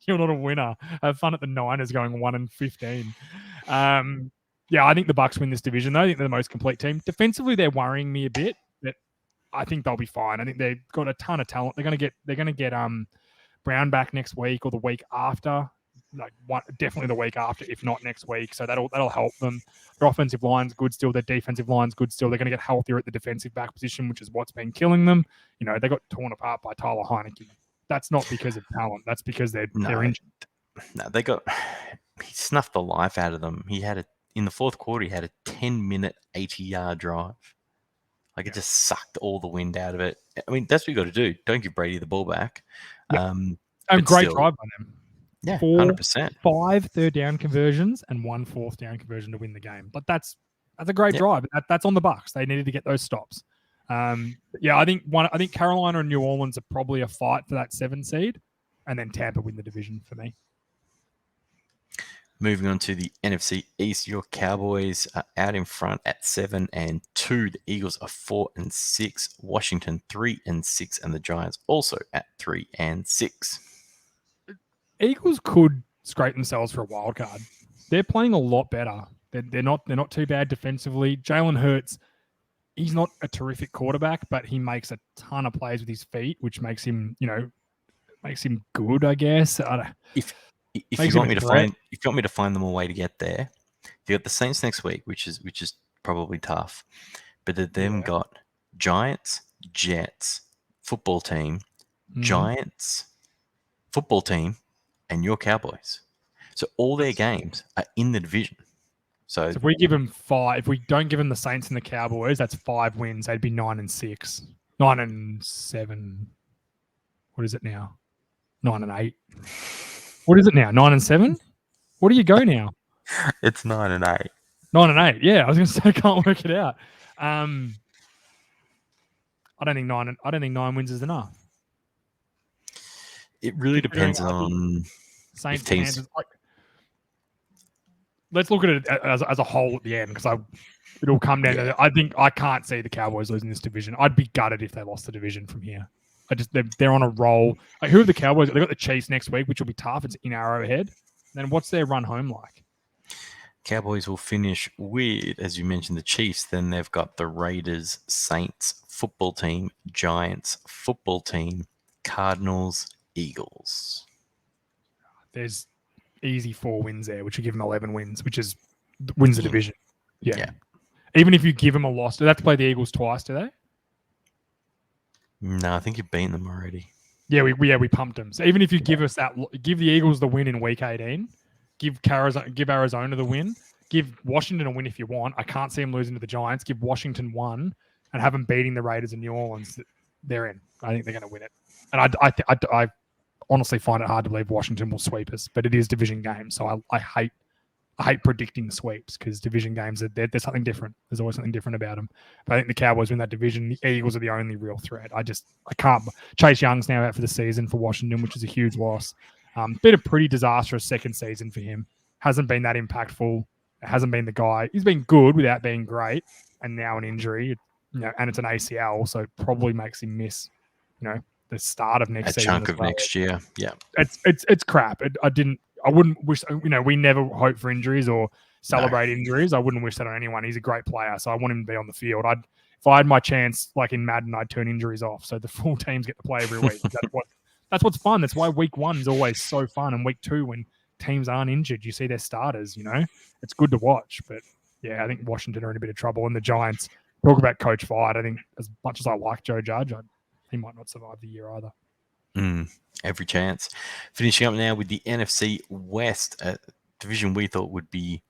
You're not a winner. Have fun at the Niners going 1-15. Yeah, I think the Bucks win this division, though. I think they're the most complete team. Defensively, they're worrying me a bit, but I think they'll be fine. I think they've got a ton of talent. They're gonna get Brown back next week or the week after. Definitely the week after, if not next week. So that'll help them. Their offensive line's good still. Their defensive line's good still. They're going to get healthier at the defensive back position, which is what's been killing them. You know, they got torn apart by Tyler Heineke. That's not because of talent. That's because they're injured. No, he snuffed the life out of them. In the fourth quarter, he had a 10-minute, 80-yard drive. Like, it just sucked all the wind out of it. I mean, that's what you got to do. Don't give Brady the ball back. And great drive by them. Yeah, 100%. 5 third down conversions and 1 fourth down conversion to win the game. But that's a great drive. That's on the Bucks. They needed to get those stops. I think Carolina and New Orleans are probably a fight for that 7 seed, and then Tampa win the division for me. Moving on to the NFC East, your Cowboys are out in front at 7-2. The Eagles are 4-6. Washington 3-6, and the Giants also at 3-6. Eagles could scrape themselves for a wild card. They're playing a lot better. They're not too bad defensively. Jalen Hurts, he's not a terrific quarterback, but he makes a ton of plays with his feet, which makes him good, I guess. If you want me to find them a way to get there, you got the Saints next week, which is probably tough. But they've got Giants, Jets, football team, Giants, football team, and your Cowboys. So all their games are in the division. So if we give them 5, if we don't give them the Saints and the Cowboys, that's 5 wins. They'd be 9-6, 9-7. What is it now? 9-8. What is it now? 9-7? What do you go now? It's 9-8. 9-8. Yeah, I was going to say I can't work it out. I don't think 9 wins is enough. It really depends on Saints teams. Let's look at it as a whole at the end, because it'll come down to. I think I can't see the Cowboys losing this division. I'd be gutted if they lost the division from here. They're on a roll. Like, who are the Cowboys? They got the Chiefs next week, which will be tough. It's in Arrowhead. Then what's their run home like? Cowboys will finish with, as you mentioned, the Chiefs. Then they've got the Raiders, Saints, football team, Giants, football team, Cardinals, Eagles. There's easy 4 wins there, which will give them 11 wins, which wins the division. Yeah. Even if you give them a loss, do they have to play the Eagles twice, do they? No, I think you've beaten them already. Yeah, we pumped them. So even if you give the Eagles the win in week 18, give Arizona the win, give Washington a win if you want. I can't see them losing to the Giants. Give Washington 1 and have them beating the Raiders in New Orleans. They're in. I think they're going to win it. And I honestly find it hard to believe Washington will sweep us, but it is division games, so I hate predicting sweeps, because division games there's something different. There's always something different about them. But I think the Cowboys win that division. The Eagles are the only real threat. I can't. Chase Young's now out for the season for Washington, which is a huge loss. Been a pretty disastrous second season for him. Hasn't been that impactful. Hasn't been the guy. He's been good without being great, and now an injury. And it's an ACL, so it probably makes him miss. The start of next season. A chunk of next year. Yeah. It's crap. I wouldn't wish, we never hope for injuries or celebrate injuries. I wouldn't wish that on anyone. He's a great player, so I want him to be on the field. If I had my chance, like in Madden, I'd turn injuries off, so the full teams get to play every week. That's what's fun. That's why week 1 is always so fun, and week 2, when teams aren't injured, you see their starters. It's good to watch. But yeah, I think Washington are in a bit of trouble, and the Giants. Talk about coach fired. I think as much as I like Joe Judge, he might not survive the year either. Every chance. Finishing up now with the NFC West, a division we thought would be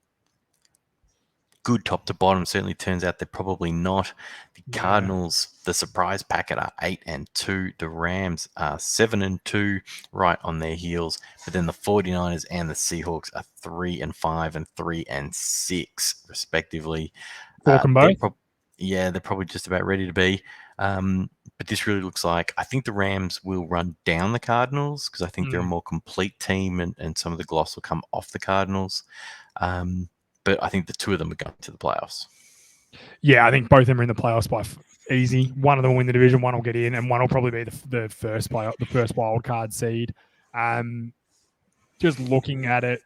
good top to bottom. Certainly turns out they're probably not. The Cardinals, the surprise packet, are 8-2. The Rams are 7-2, right on their heels. But then the 49ers and the Seahawks are 3-5 and 3-6, respectively. Welcome both. They're probably just about ready to be. But this really looks like, I think the Rams will run down the Cardinals because I think they're a more complete team and some of the gloss will come off the Cardinals. But I think the two of them are going to the playoffs. Yeah, I think both of them are in the playoffs by easy. One of them will win the division, one will get in, and one will probably be the first wild card seed. Just looking at it,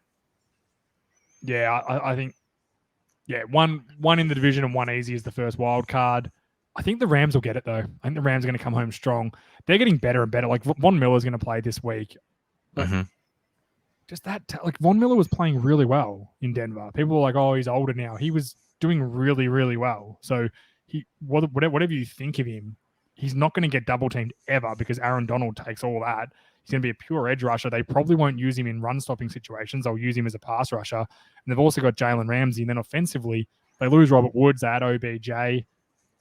yeah, I think, yeah, one in the division and one easy is the first wild card. I think the Rams will get it, though. I think the Rams are going to come home strong. They're getting better and better. Like, Von Miller's going to play this week. But just that, like, Von Miller was playing really well in Denver. People were like, oh, he's older now. He was doing really, really well. So, whatever you think of him, he's not going to get double-teamed ever because Aaron Donald takes all that. He's going to be a pure edge rusher. They probably won't use him in run-stopping situations. They'll use him as a pass rusher. And they've also got Jalen Ramsey. And then offensively, they lose Robert Woods, add OBJ.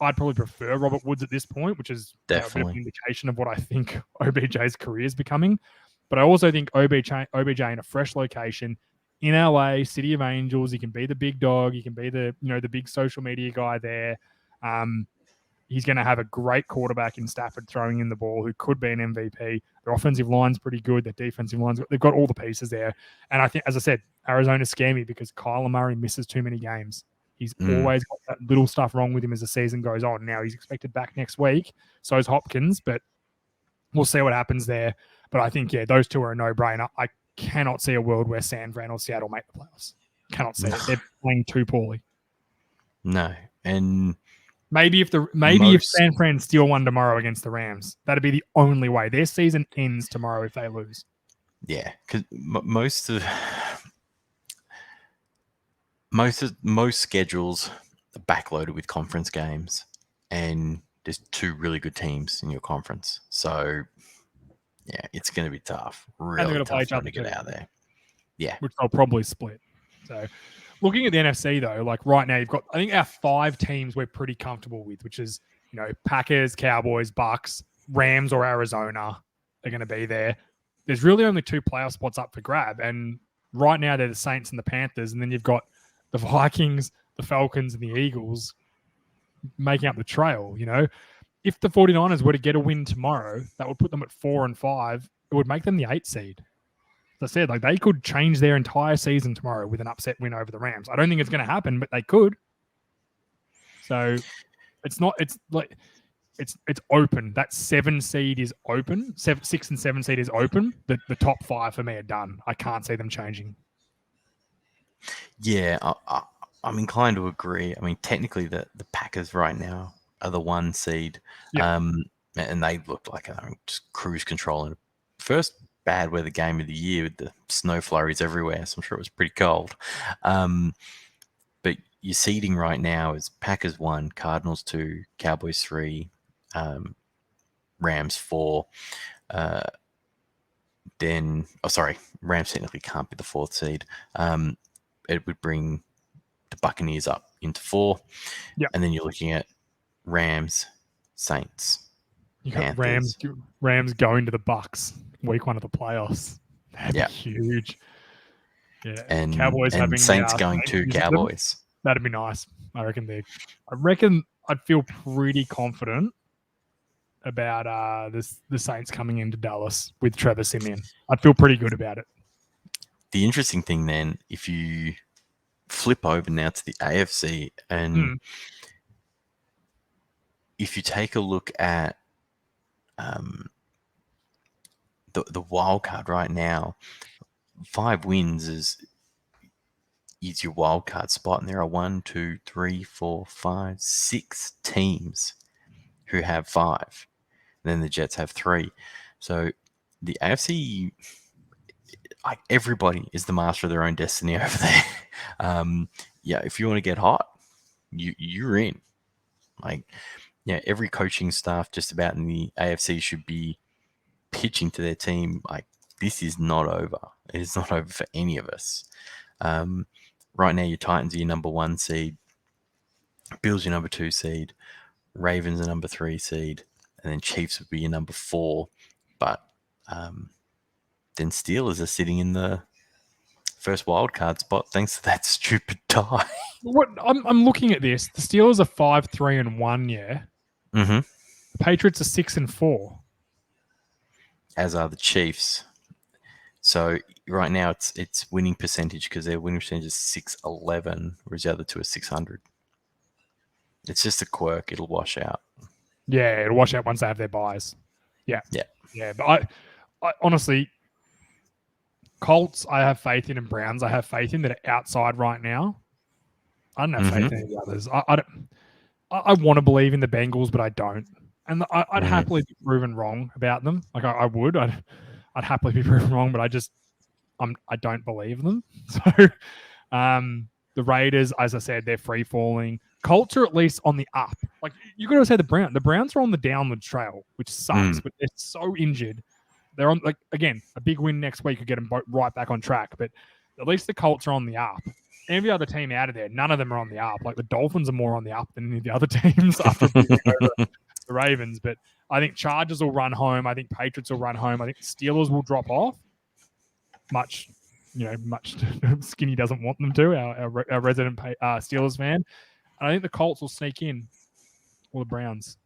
I'd probably prefer Robert Woods at this point, which is a bit of an indication of what I think OBJ's career is becoming. But I also think OBJ in a fresh location in LA, City of Angels, he can be the big dog. He can be the big social media guy there. He's going to have a great quarterback in Stafford throwing in the ball who could be an MVP. Their offensive line's pretty good. Their defensive line's they've got all the pieces there. And I think, as I said, Arizona scare me because Kyler Murray misses too many games. He's always got that little stuff wrong with him as the season goes on. Now he's expected back next week. So is Hopkins, but we'll see what happens there. But I think, yeah, those two are a no-brainer. I cannot see a world where San Fran or Seattle make the playoffs. Cannot see it. They're playing too poorly. No. And maybe if San Fran steal one tomorrow against the Rams, that'd be the only way. Their season ends tomorrow if they lose. Yeah, because most schedules are backloaded with conference games, and there's two really good teams in your conference. So, yeah, it's going to be tough. Really tough to get out there. Yeah, which they'll probably split. So, looking at the NFC though, like right now, you've got I think our 5 teams we're pretty comfortable with, which is Packers, Cowboys, Bucks, Rams, or Arizona are going to be there. There's really only 2 playoff spots up for grab, and right now they're the Saints and the Panthers, and then you've got the Vikings, the Falcons, and the Eagles making up the trail, If the 49ers were to get a win tomorrow, that would put them at 4 and 5. It would make them the 8 seed. As I said, like they could change their entire season tomorrow with an upset win over the Rams. I don't think it's going to happen, but they could. So it's open. That 7 seed is open. 6 and 7 seed is open. The top 5 for me are done. I can't see them changing. Yeah, I'm inclined to agree. I mean, technically, the Packers right now are the 1 seed, and they look like just cruise control in the first bad weather game of the year with the snow flurries everywhere. So I'm sure it was pretty cold. But your seeding right now is Packers 1, Cardinals 2, Cowboys 3, Rams 4. Rams technically can't be the 4th seed. It would bring the Buccaneers up into 4. Yep. And then you're looking at Rams, Saints. You got Rams going to the Bucks week 1 of the playoffs. That'd be huge. Yeah. And Cowboys and having Saints going to Cowboys. That'd be nice. I reckon I'd feel pretty confident about the Saints coming into Dallas with Trevor Siemian. I'd feel pretty good about it. The interesting thing then, if you flip over now to the AFC and if you take a look at the wild card right now, 5 wins is your wild card spot, and there are 1, 2, 3, 4, 5, 6 teams who have 5. And then the Jets have 3. So the AFC, like everybody is the master of their own destiny over there. If you want to get hot, you're in. Every coaching staff just about in the AFC should be pitching to their team like, this is not over. It is not over for any of us. Right now, your Titans are your number 1 seed. Bills your number 2 seed. Ravens are number 3 seed. And then Chiefs would be your number 4. But then Steelers are sitting in the first wild card spot thanks to that stupid tie. I'm looking at this. The Steelers are 5-3-1, yeah. Mm-hmm. Patriots are 6-4. As are the Chiefs. So right now it's winning percentage because their winning percentage is 611, whereas the other two are 600. It's just a quirk. It'll wash out. Yeah, it'll wash out once they have their buys. Yeah. But I honestly, Colts, I have faith in, and Browns, I have faith in that are outside right now. I don't have faith in any of the others. I want to believe in the Bengals, but I don't. And I'd happily be proven wrong about them. Like I would. I'd happily be proven wrong, but I don't believe them. So the Raiders, as I said, they're free falling. Colts are at least on the up. Like you got to say the Browns are on the downward trail, which sucks, but they're so injured. They're on, like, again, a big win next week could get them right back on track, but at least the Colts are on the up. Every other team out of there, none of them are on the up. Like the Dolphins are more on the up than any of the other teams after beating over the Ravens. But I think Chargers will run home. I think Patriots will run home. I think Steelers will drop off. Much Skinny doesn't want them to, our resident Steelers fan. And I think the Colts will sneak in, or the Browns.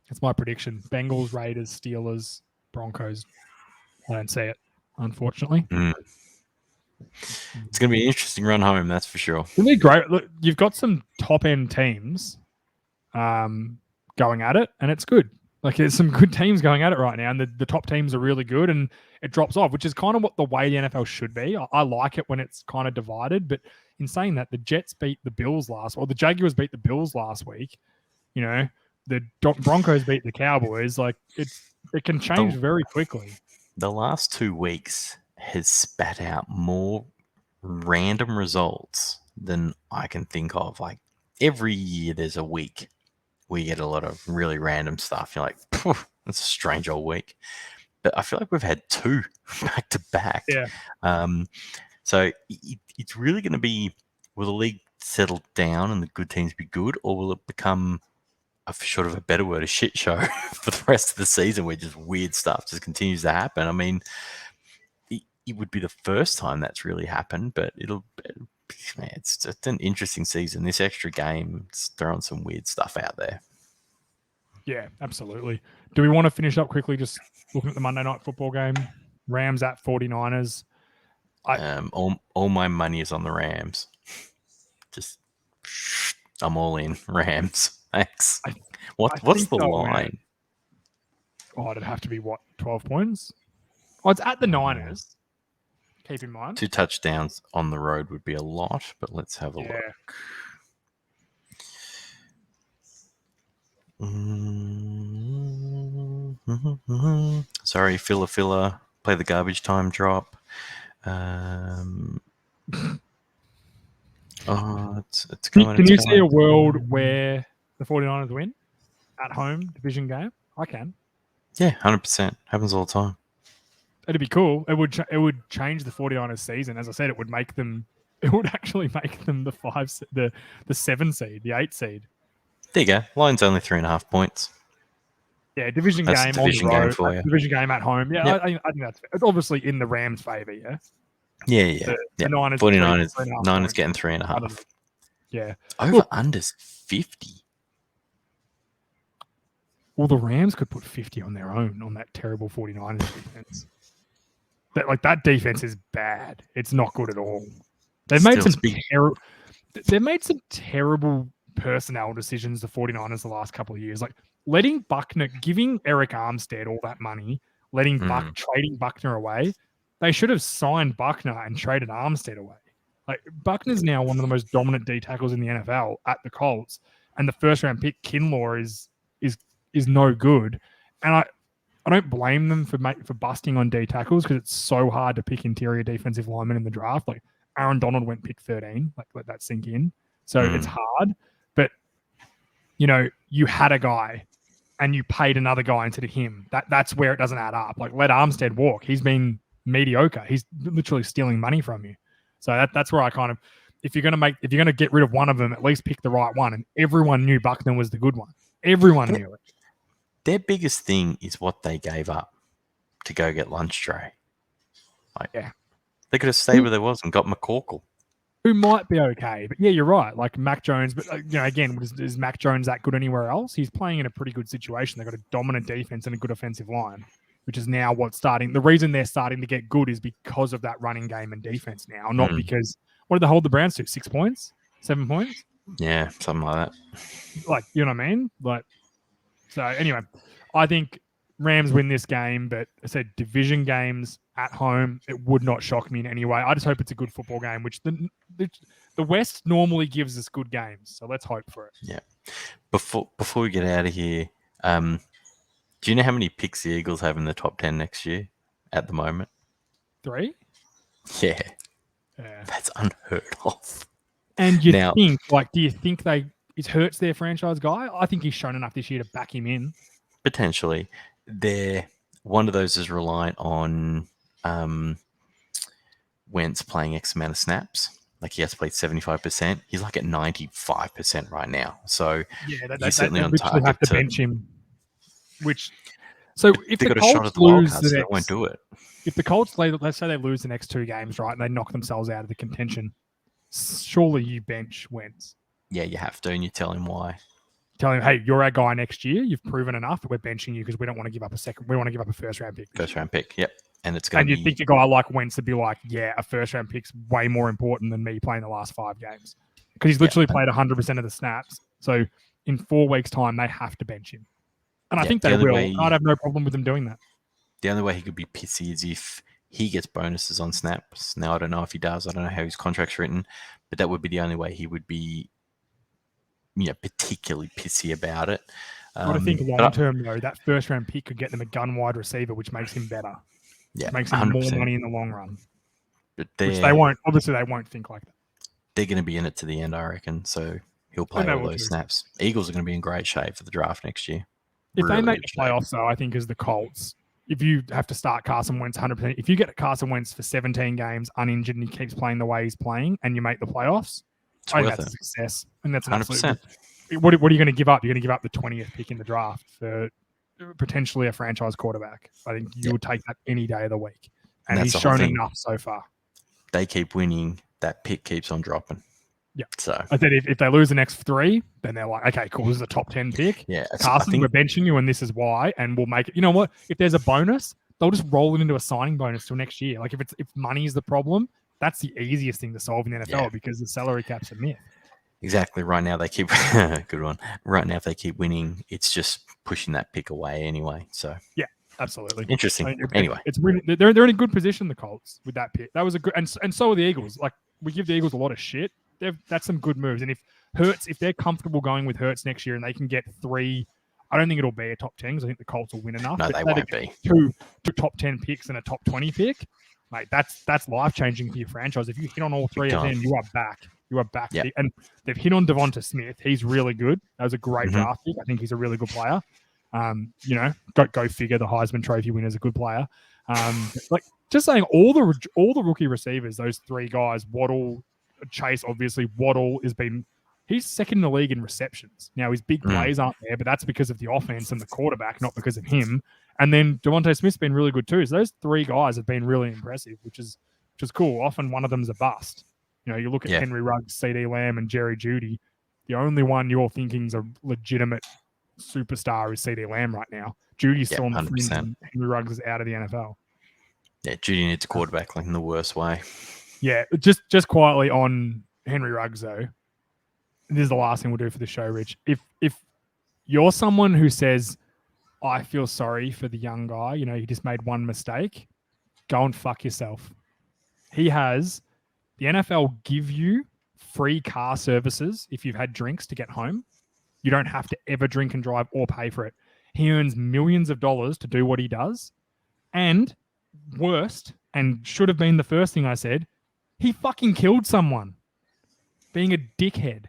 That's my prediction. Bengals, Raiders, Steelers, Broncos. I don't see it, unfortunately. It's going to be an interesting run home, that's for sure. It's going to be great. Look, you've got some top-end teams going at it, and it's good. Like, there's some good teams going at it right now, and the top teams are really good, and it drops off, which is kind of what the way the NFL should be. I like it when it's kind of divided, but in saying that, the Jets beat the Bills the Jaguars beat the Bills last week. You know, the Broncos beat the Cowboys. Like, it can change very quickly. The last 2 weeks has spat out more random results than I can think of. Like, every year there's a week where you get a lot of really random stuff. You're like, that's a strange old week. But I feel like we've had 2 back to back. Yeah. So it's really going to be, will the league settle down and the good teams be good, or will it become a better word, a shit show for the rest of the season where just weird stuff just continues to happen? I mean, it would be the first time that's really happened, but it's just an interesting season. This extra game, it's throwing some weird stuff out there. Yeah, absolutely. Do we want to finish up quickly just looking at the Monday Night Football game? Rams at 49ers. All my money is on the Rams. I'm all in. Rams. Thanks. What's the line? It'd have to be 12 points? Oh, it's at the Niners. Keep in mind. 2 touchdowns on the road would be a lot, but let's have a look. Sorry, filler. Play the garbage time drop. It's going. Can you see a world where the 49ers win at home division game? I can. Yeah, 100%. Happens all the time. It'd be cool. It would change the 49ers season. As I said, it would actually make them the 7 seed, the 8 seed. There you go. Line's only 3.5 points. Yeah, division That's game division on the road, game for you. division game at home. Yeah, Yep. I think that's fair. It's obviously in the Rams' favor. Yeah. Yeah. The Niners 49ers, Niners getting 3.5. Yeah. Over unders 50. Well, the Rams could put 50 on their own on that terrible 49ers defense. That defense is bad. It's not good at all. They've made some terrible personnel decisions, the 49ers, the last couple of years. Like letting Buckner, giving Eric Armstead all that money, trading Buckner away. They should have signed Buckner and traded Armstead away. Like Buckner's now one of the most dominant D tackles in the NFL at the Colts, and the first round pick Kinlaw is no good. And I don't blame them for busting on D tackles because it's so hard to pick interior defensive linemen in the draft. Like Aaron Donald went pick 13. Like let that sink in. So it's hard. But you had a guy and you paid another guy instead of him. That's where it doesn't add up. Like let Armstead walk. He's been mediocre. He's literally stealing money from you. So that's where I kind of, if you're gonna get rid of one of them, at least pick the right one. And everyone knew Buckner was the good one. Everyone knew it. Their biggest thing is what they gave up to go get lunch tray. They could have stayed where they was and got McCorkle. who might be okay. But yeah, you're right. Like Mac Jones, but again, is Mac Jones that good anywhere else? He's playing in a pretty good situation. They've got a dominant defense and a good offensive line, which is now what's starting. The reason they're starting to get good is because of that running game and defense now, not because what did they hold the Browns to? 6 points, 7 points? Yeah, something like that. Like, you know what I mean? Like, so anyway, I think Rams win this game, but I said division games at home, it would not shock me in any way. I just hope it's a good football game, which the West normally gives us good games. So let's hope for it. Yeah. Before we get out of here, do you know how many picks the Eagles have in the top 10 next year at the moment? 3? Yeah. That's unheard of. And do you think is Hurts their franchise guy? I think he's shown enough this year to back him in. Potentially. One of those is reliant on Wentz playing X amount of snaps. Like he has played 75%. He's like at 95% right now. So he's certainly on target have to bench him. So if they the got a shot at Colts the wild lose cards, they won't do it. If the Colts, let's say they lose the next 2 games, right, and they knock themselves out of the contention, surely you bench Wentz. Yeah, you have to, and you tell him why. Tell him, hey, you're our guy next year. You've proven enough. We're benching you because we don't want to give up a second. We want to give up a first-round pick. First-round pick, yep. And it's going to be... you think a guy like Wentz would be like, yeah, a first-round pick's way more important than me playing the last 5 games. Because he's literally played 100% of the snaps. So in 4 weeks' time, they have to bench him. And I think they will. I'd have no problem with them doing that. The only way he could be pissy is if he gets bonuses on snaps. Now, I don't know if he does. I don't know how his contract's written. But that would be the only way he would be particularly pissy about it. I think long term, though, that first round pick could get them a gun wide receiver, which makes him better. Yeah, makes him 100%. More money in the long run. But which they won't. Obviously, they won't think like that. They're going to be in it to the end, I reckon. So he'll play all those snaps. Eagles are going to be in great shape for the draft next year. If they make the playoffs, though, I think as the Colts, if you have to start Carson Wentz 100%, if you get Carson Wentz for 17 games uninjured and he keeps playing the way he's playing, and you make the playoffs, I think that's a success. And that's 100%. What are you going to give up? You're going to give up the 20th pick in the draft for potentially a franchise quarterback. I think you would take that any day of the week. And he's shown enough so far. They keep winning. That pick keeps on dropping. Yeah. So I said if they lose the next 3, then they're like, okay, cool, this is a top 10 pick. Yeah. Carson, we're benching you, and this is why, and we'll make it. You know what? If there's a bonus, they'll just roll it into a signing bonus till next year. Like if money is the problem, that's the easiest thing to solve in the NFL because the salary cap's a myth. Exactly. Right now they keep good one. Right now, if they keep winning, it's just pushing that pick away anyway. So yeah, absolutely interesting. Anyway, it's really they're in a good position, the Colts, with that pick. That was a good, and so are the Eagles. Like we give the Eagles a lot of shit. That's some good moves. And if they're comfortable going with Hurts next year and they can get 3, I don't think it'll be a top 10 because I think the Colts will win enough. No, they won't be. Two top 10 picks and a top 20 pick, mate. That's life changing for your franchise. If you hit on all 3 of them, you are back. You are back. Yep. And they've hit on Devonta Smith. He's really good. That was a great draft pick. I think he's a really good player. Go figure. The Heisman Trophy winner is a good player. Like just saying, all the rookie receivers, those 3 guys, Waddle, Chase, obviously. Waddle he's second in the league in receptions. Now his big plays aren't there, but that's because of the offense and the quarterback, not because of him. And then Devonta Smith's been really good too. So those 3 guys have been really impressive, which is cool. Often one of them's a bust. You look at Henry Ruggs, CD Lamb, and Jerry Jeudy. The only one you're thinking's a legitimate superstar is CD Lamb right now. Judy's still on the fringe, and Henry Ruggs is out of the NFL. Yeah, Judy needs a quarterback like in the worst way. Yeah, just quietly on Henry Ruggs though. This is the last thing we'll do for the show, Rich. If you're someone who says, I feel sorry for the young guy, he just made one mistake, go and fuck yourself. The NFL give you free car services if you've had drinks to get home. You don't have to ever drink and drive or pay for it. He earns millions of dollars to do what he does. And worst, and should have been the first thing I said, he fucking killed someone. Being a dickhead.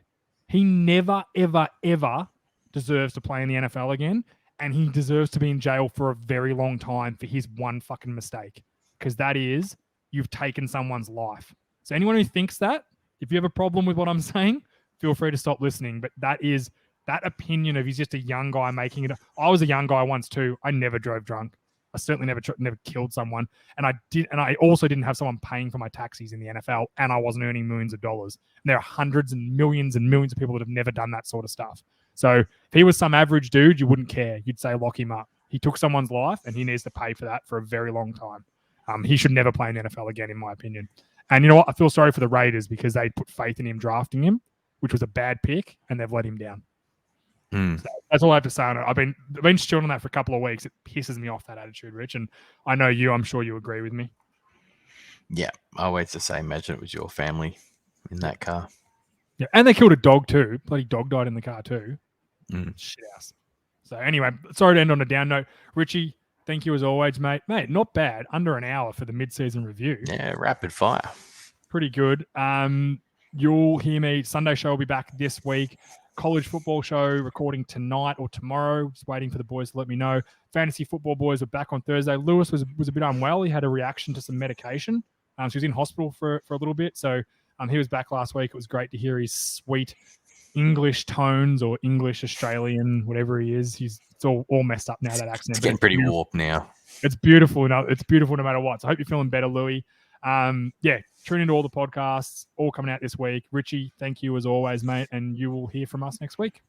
He never, ever, ever deserves to play in the NFL again. And he deserves to be in jail for a very long time for his one fucking mistake. Because that is, you've taken someone's life. So anyone who thinks that, if you have a problem with what I'm saying, feel free to stop listening. But that opinion of he's just a young guy making it. I was a young guy once too. I never drove drunk. I certainly never killed someone, and I also didn't have someone paying for my taxis in the NFL, and I wasn't earning millions of dollars. And there are hundreds and millions of people that have never done that sort of stuff. So if he was some average dude, you wouldn't care. You'd say lock him up. He took someone's life, and he needs to pay for that for a very long time. He should never play in the NFL again, in my opinion. And you know what? I feel sorry for the Raiders because they put faith in him drafting him, which was a bad pick, and they've let him down. So that's all I have to say on it. I've been stewing on that for a couple of weeks. It pisses me off, that attitude, Rich. And I know I'm sure you agree with me. Yeah, I always to say, imagine it was your family in that car. Yeah, and they killed a dog too. Bloody dog died in the car too. Shit house. So anyway, sorry to end on a down note. Richie, thank you as always, mate. Mate, not bad. Under an hour for the mid-season review. Yeah, rapid fire. Pretty good. You'll hear me. Sunday show will be back this week. College football show recording tonight or tomorrow. Just waiting for the boys to let me know. Fantasy football boys are back on Thursday. Lewis was a bit unwell. He had a reaction to some medication. So he was in hospital for a little bit. So he was back last week. It was great to hear his sweet English tones or English Australian, whatever he is. It's all messed up now, that accent. It's getting pretty warped now. It's beautiful. It's beautiful no matter what. So I hope you're feeling better, Louis. Tune into all the podcasts, all coming out this week. Richie, thank you as always, mate, and you will hear from us next week.